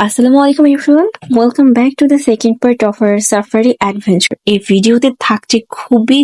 আসসালামু আলাইকুম everyone, welcome back to the second part of our safari adventure. এই ভিডিওতে থাকছে খুবই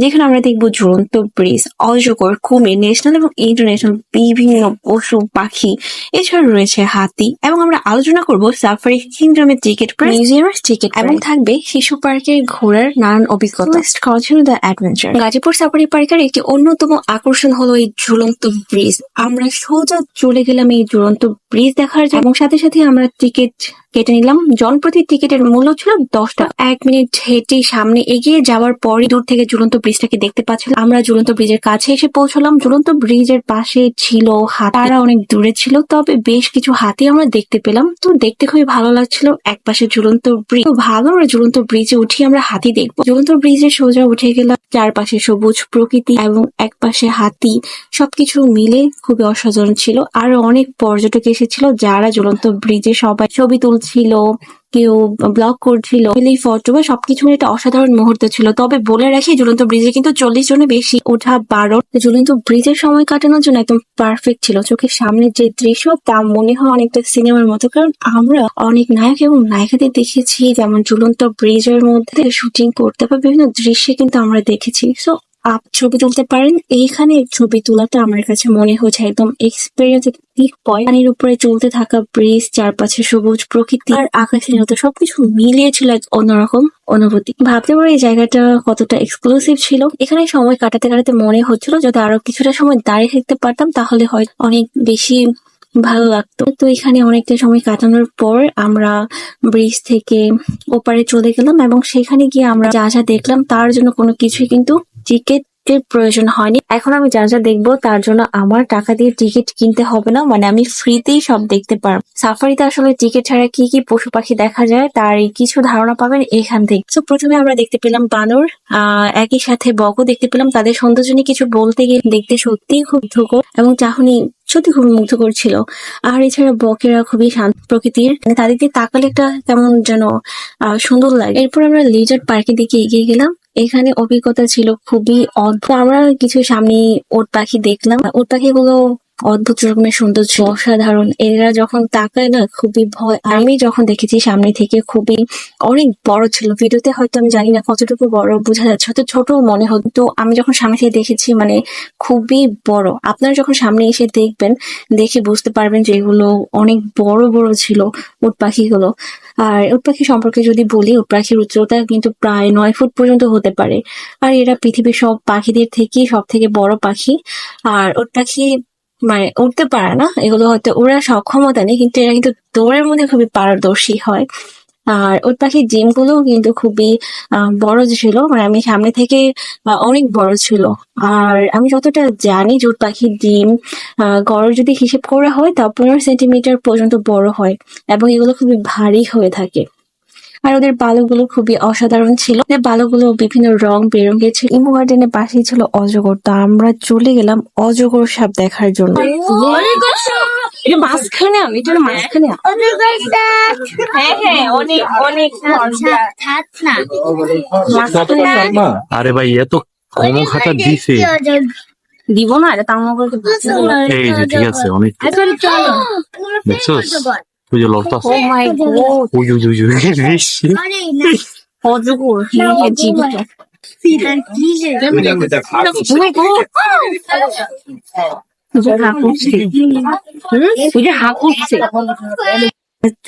যেখানে আমরা দেখবো ঝুলন্ত ব্রিজ, অজগর, কুমির, ন্যাশনাল এবং ইন্টারন্যাশনাল বিভিন্ন পশু পাখি, এছাড়া রয়েছে হাতি, এবং আমরা আলোচনা করব সাফারি কিংডমের টিকিট প্রাইস, মিউজিয়ামের টিকিট, এবং থাকবে শিশু পার্কে ঘোরার নানান অভিজ্ঞতা। Continue the adventure. Gazipur safari পার্কের একটি অন্যতম আকর্ষণ হলো এই ঝুলন্ত ব্রিজ। আমরা সোজা চলে গেলাম এই ঝুলন্ত ব্রিজ দেখার জন্য, এবং সাথে সাথে আমরা টিকিট কেটে নিলাম। জনপ্রতি টিকিটের মূল্য ছিল 10 টাকা। 1 মিনিট হেঁটে সামনে এগিয়ে যাওয়ার পরই দূর থেকে ঝুলন্ত ব্রিজটাকে দেখতে পাচ্ছিলাম। আমরা ঝুলন্ত ব্রিজের কাছে এসে পৌঁছলাম। ঝুলন্ত ব্রিজের পাশে ছিল হাতি, তারা অনেক দূরে ছিল, তবে বেশ কিছু হাতি আমরা দেখতে পেলাম। তো দেখতে খুবই ভালো লাগছিল। এক পাশে ঝুলন্ত ব্রিজ, ভালো আমরা ঝুলন্ত ব্রিজে উঠি আমরা হাতি দেখবো। ঝুলন্ত ব্রিজে সোজা উঠে গেলাম। চারপাশে সবুজ প্রকৃতি এবং এক পাশে হাতি, সবকিছু মিলে খুবই অসাধারণ ছিল। আরো অনেক পর্যটক এসেছিল যারা ঝুলন্ত ব্রিজে সবাই ছবি তুলছিল, কেউ ব্লগ করছিল, ফটো বা সবকিছু মিলে একটা অসাধারণ মুহূর্ত ছিল। তবে বলে রাখি, ঝুলন্ত ব্রিজে কিন্তু 40 জনের বেশি ওঠা বারণ। ঝুলন্ত ব্রিজের সময় কাটানোর জন্য একদম পারফেক্ট ছিল। চোখের সামনে যে দৃশ্য, তা মনে হয় অনেকটা সিনেমার মতো, কারণ আমরা অনেক নায়ক এবং নায়িকাদের দেখেছি যেমন ঝুলন্ত ব্রিজের মধ্যে শুটিং করতে বা বিভিন্ন দৃশ্যে কিন্তু আমরা দেখেছি। সো ছবি তুলতে পারেন। এইখানে ছবি তোলাটা আমার কাছে মনে হচ্ছে একদম এক্সপিরিয়েন্স পিক পয়েন্ট। পানির উপরে চলতে থাকা ব্রিজ, চারপাশে সবুজ প্রকৃতি আর আকাশের মতো সবকিছু মিলিয়ে ছিল এক অন্যরকম অনুভূতি। ভাবতে পারো এই জায়গাটা কতটা এক্সক্লুসিভ ছিল। এখানে সময় কাটাতে কাটাতে মনে হচ্ছিল যদি আরো কিছুটা সময় দাঁড়িয়ে থাকতে পারতাম তাহলে হয়তো অনেক বেশি ভালো লাগতো। তো এখানে অনেকটা সময় কাটানোর পর আমরা ব্রিজ থেকে ওপারে চলে গেলাম, এবং সেখানে গিয়ে আমরা যা যা দেখলাম তার জন্য কোনো কিছুই কিন্তু টিকিটের প্রয়োজন হয়নি। এখন আমি যা যা দেখবো তার জন্য আমার টাকা দিয়ে টিকিট কিনতে হবে না, মানে আমি ফ্রিতেই সব দেখতে পারবো। সাফারিতে আসলে টিকিট ছাড়া কি কি পশু পাখি দেখা যায় তার কিছু ধারণা পাবেন এখান থেকে। তো প্রথমে আমরা দেখতে পেলাম বানর, একই সাথে বগও দেখতে পেলাম। তাদের সৌন্দর্য নিয়ে কিছু বলতে গিয়ে দেখতে সত্যিই খুব মুগ্ধকর, এবং চাহনি সত্যি খুবই মুগ্ধকর ছিল। আর এছাড়া বকেরা খুবই শান্ত প্রকৃতির, মানে তাদেরকে তাকালে একটা কেমন যেন সুন্দর লাগে। এরপর আমরা লিজার্ড পার্কের দিকে এগিয়ে গেলাম। এখানে অভিজ্ঞতা ছিল খুবই অদ্ভুত। আমরা কিছু সামনে উট পাখি দেখলাম। উট পাখিগুলো অদ্ভুত রকমের সৌন্দর্য, অসাধারণ। এরা যখন তাকায় না খুবই ভয়। আমি যখন দেখেছি সামনে থেকে খুবই অনেক বড় ছিল। ভিডিওতে হয়তো আমি জানি না কতটুকু বড় বোঝা যাচ্ছে, হয়তো ছোট মনে হতো। তো আমি যখন সামনে থেকে দেখেছি মানে খুবই বড়। আপনারা যখন সামনে এসে দেখবেন, দেখে বুঝতে পারবেন যে এগুলো অনেক বড় বড় ছিল উট পাখিগুলো। আর উট পাখি সম্পর্কে যদি বলি, উট পাখির উচ্চতা কিন্তু প্রায় 9 ফুট পর্যন্ত হতে পারে। আর এরা পৃথিবীর সব পাখিদের থেকে সব থেকে বড় পাখি। আর উট পাখি মানে উঠতে পারে না, এগুলো হয়তো ওরা সক্ষমতা নেই, কিন্তু এরা কিন্তু দৌড়ের মধ্যে খুবই পারদর্শী হয়। আর উট পাখির ডিম গুলো কিন্তু খুবই বড় ছিল, মানে আমি সামনে থেকে অনেক বড় ছিল। আর আমি যতটা জানি যে উট পাখির ডিম গড় যদি হিসেব করা হয় তা 15 সেন্টিমিটার পর্যন্ত বড় হয়, এবং এগুলো খুবই ভারী হয়ে থাকে। আর ওদের বালুগুলো খুবই অসাধারণ ছিল। ওদের বালুগুলো বিভিন্ন রং বেরঙের ছিল। ইমো গার্ডেনের পাশেই ছিল অজগর। তো আমরা চলে গেলাম অজগর সাপ দেখার জন্য। এটা মাঝখানে আমি, এটা মাঝখানে হ্যাঁ হ্যাঁ অনেক অনেক আরে ভাই এত কম খাতা দিছে দিব না, এটা তার মতো এই যে ঠিক আছে অনেক দেখছোস ওই যে লড়তা ও মাই গড, ওই ওই ওই ওই বেশি অজগর হ্যাঁ জীবিত।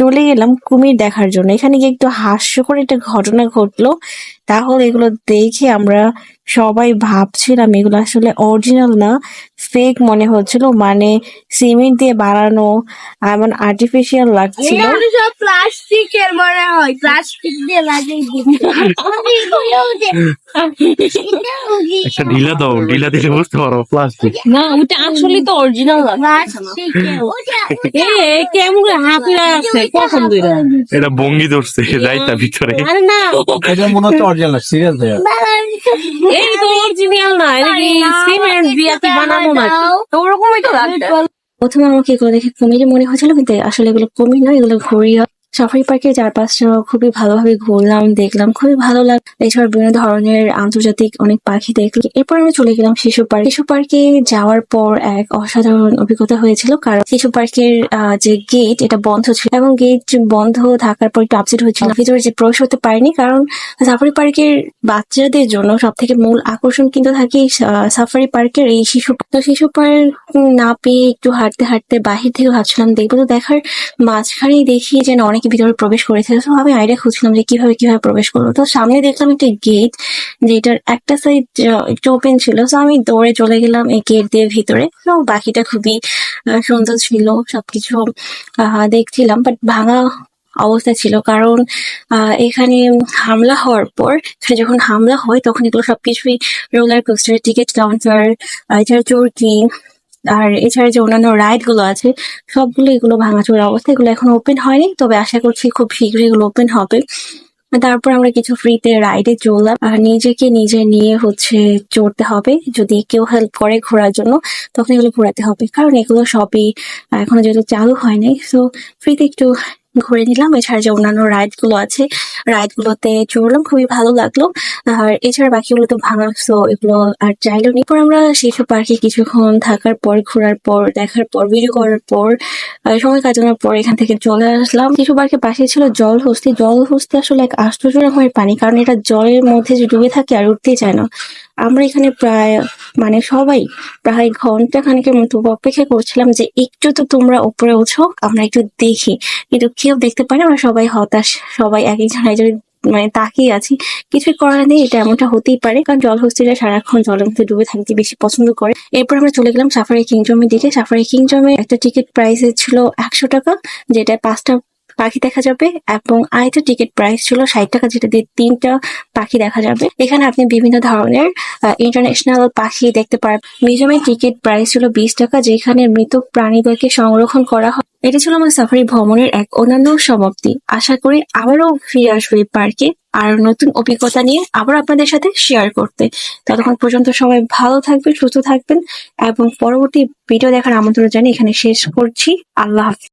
চলে গেলাম কুমির দেখার জন্য। এখানে গিয়ে একটু হাস্যকর একটা ঘটনা ঘটলো। তাহলে এগুলো দেখে আমরা সবাই ভাবছিলাম এগুলো আসলে অরিজিনাল না, ফেক মনে হচ্ছিল, মানে সিমেন্ট দিয়ে বানানো, এমন আর্টিফিশিয়াল লাগছিল। প্লাস্টিকের মনে হয়, প্লাস্টিক দিয়ে লাগিয়ে একটা ঢিলা দাও, ঢিলা দিলে বুঝতে পারো প্লাস্টিক না, ওটা আসলে তো অরিজিনাল না। কেমন হাতুড়া আছে কখন দুইটা, এটা ভঙ্গি ধরছে যাইতা ভিতরে। আরে না এটা মনে হচ্ছে অরিজিনাল সিরিয়াস ভাইয়া। এই তো অরিজিনাল না, এটা কি সিমেন্ট দিয়ে কি বানানো না, তো ওরকমই তো লাগছে। প্রথমে আমাকে এগুলো দেখে কুমিরই মনে হয়েছিল, কিন্তু আসলে এগুলো কুমির নয়, এগুলো ঘড়িয়াল। সাফারি পার্কের চারপাশটা খুবই ভালোভাবে ঘুরলাম, দেখলাম, খুবই ভালো লাগলো। এছাড়া বিভিন্ন ধরনের আন্তর্জাতিক অনেক পাখি দেখলাম। এরপর আমরা চলে গেলাম শিশু পার্ক। শিশু পার্কে যাওয়ার পর এক অসাধারণ অভিজ্ঞতা হয়েছিল, কারণ শিশু পার্কের যে গেট এটা বন্ধ ছিল এবং গেট বন্ধ থাকার পর একটু আপসেট হয়েছিল, ভিতরে যে প্রবেশ করতে পারিনি। কারণ সাফারি পার্কের বাচ্চাদের জন্য সব থেকে মূল আকর্ষণ কিন্তু থাকে সাফারি পার্কের এই শিশু পার্ক না পেয়ে একটু হাঁটতে হাঁটতে বাহির থেকে ভাবছিলাম দেখবো, তো দেখার মাঝখানেই দেখি যেন অনেকে ভিতরে প্রবেশ করেছে। তো আমি আইডিয়া খুঁজছিলাম যে কিভাবে প্রবেশ করবো। তো সামনে দেখলাম একটা গেট, যেটার একটা সাইড একটু ওপেন ছিল। তো আমি দৌড়ে চলে গেলাম এই গেট দিয়ে ভিতরে। তো বাকিটা খুবই সুন্দর ছিল, সবকিছু দেখছিলাম, বাট ভাঙা অবস্থা ছিল। কারণ এখানে হামলা হওয়ার পর, যখন হামলা হয় তখন এগুলো সবকিছুই রোলার কোস্টার, টিকিট কাউন্টার, এছাড়া চরকি, আর এছাড়া যে অন্যান্য রাইড গুলো আছে সবগুলো এগুলো ভাঙাচোরা অবস্থা। এগুলো এখন ওপেন হয়নি, তবে আশা করছি খুব শীঘ্রই এগুলো ওপেন হবে। তারপর আমরা কিছু ফ্রিতে রাইডে চললাম। আর নিজেকে নিজে নিয়ে চড়তে হবে, যদি কেউ হেল্প করে ঘোরার জন্য তখন এগুলো ঘোরাতে হবে, কারণ এগুলো সবই এখনো যেহেতু চালু হয়নি। সো ফ্রিতে একটু ঘুরে নিলাম। এছাড়া যে অন্যান্য রাইড গুলো আছে রাইড গুলোতে চড়লাম, খুবই ভালো লাগলো। আর এছাড়া বাকিগুলো তো ভাঙা, সো এগুলো আর চাইলেও নি। পর আমরা শিশু পার্কে কিছুক্ষণ থাকার পর, ঘোরার পর, দেখার পর, ভিডিও করার পর, সময় কাটানোর পর এখান থেকে চলে আসলাম। শিশু পার্কের পাশে ছিল জলহস্তি। জলহস্তি আসলে এক আশ্চর্য রকমের পানি, কারণ এটা জলের মধ্যে যে ডুবে থাকে আর উঠতেই চায় না। আমরা এখানে সবাই প্রায় ঘন্টা খানেকের মতো অপেক্ষা করছিলাম যে একটু তো তোমরা উপরে ওঠো, আমরা একটু দেখি, কিন্তু কেউ দেখতে পারে। আমরা সবাই হতাশ, সবাই এক একজন একজন তাকিয়ে আছি। কিছুই করার নেই, এটা এমনটা হতেই পারে, কারণ জলহস্তিরা সারাক্ষণ জলের মধ্যে ডুবে থাকতে বেশি পছন্দ করে। এরপর আমরা চলে গেলাম সাফারি কিংডমের দিকে। সাফারি কিংডমে একটা টিকিট প্রাইস ছিল 100 টাকা, যেটা 5টা পাখি দেখা যাবে, এবং আরেকটা টিকিট প্রাইস ছিল 60 টাকা, যেটা দিয়ে 3টা পাখি দেখা যাবে। এখানে আপনি বিভিন্ন ধরনের ইন্টারন্যাশনাল পাখি দেখতে পারবেন। মিউজিয়ামের টিকিট প্রাইস ছিল 20 টাকা, যেখানে মৃত প্রাণীদেরকে সংরক্ষণ করা হয়। এটা ছিল আমার সাফারি ভ্রমণের এক অন্যান্য সমাপ্তি। আশা করি আবারও ফিরে আসবো এই পার্কে আর নতুন অভিজ্ঞতা নিয়ে আবার আপনাদের সাথে শেয়ার করতে। ততক্ষণ পর্যন্ত সবাই ভালো থাকবেন, সুস্থ থাকবেন, এবং পরবর্তী ভিডিও দেখার আমন্ত্রণ জানিয়ে এখানে শেষ করছি। আল্লাহ হাফেজ।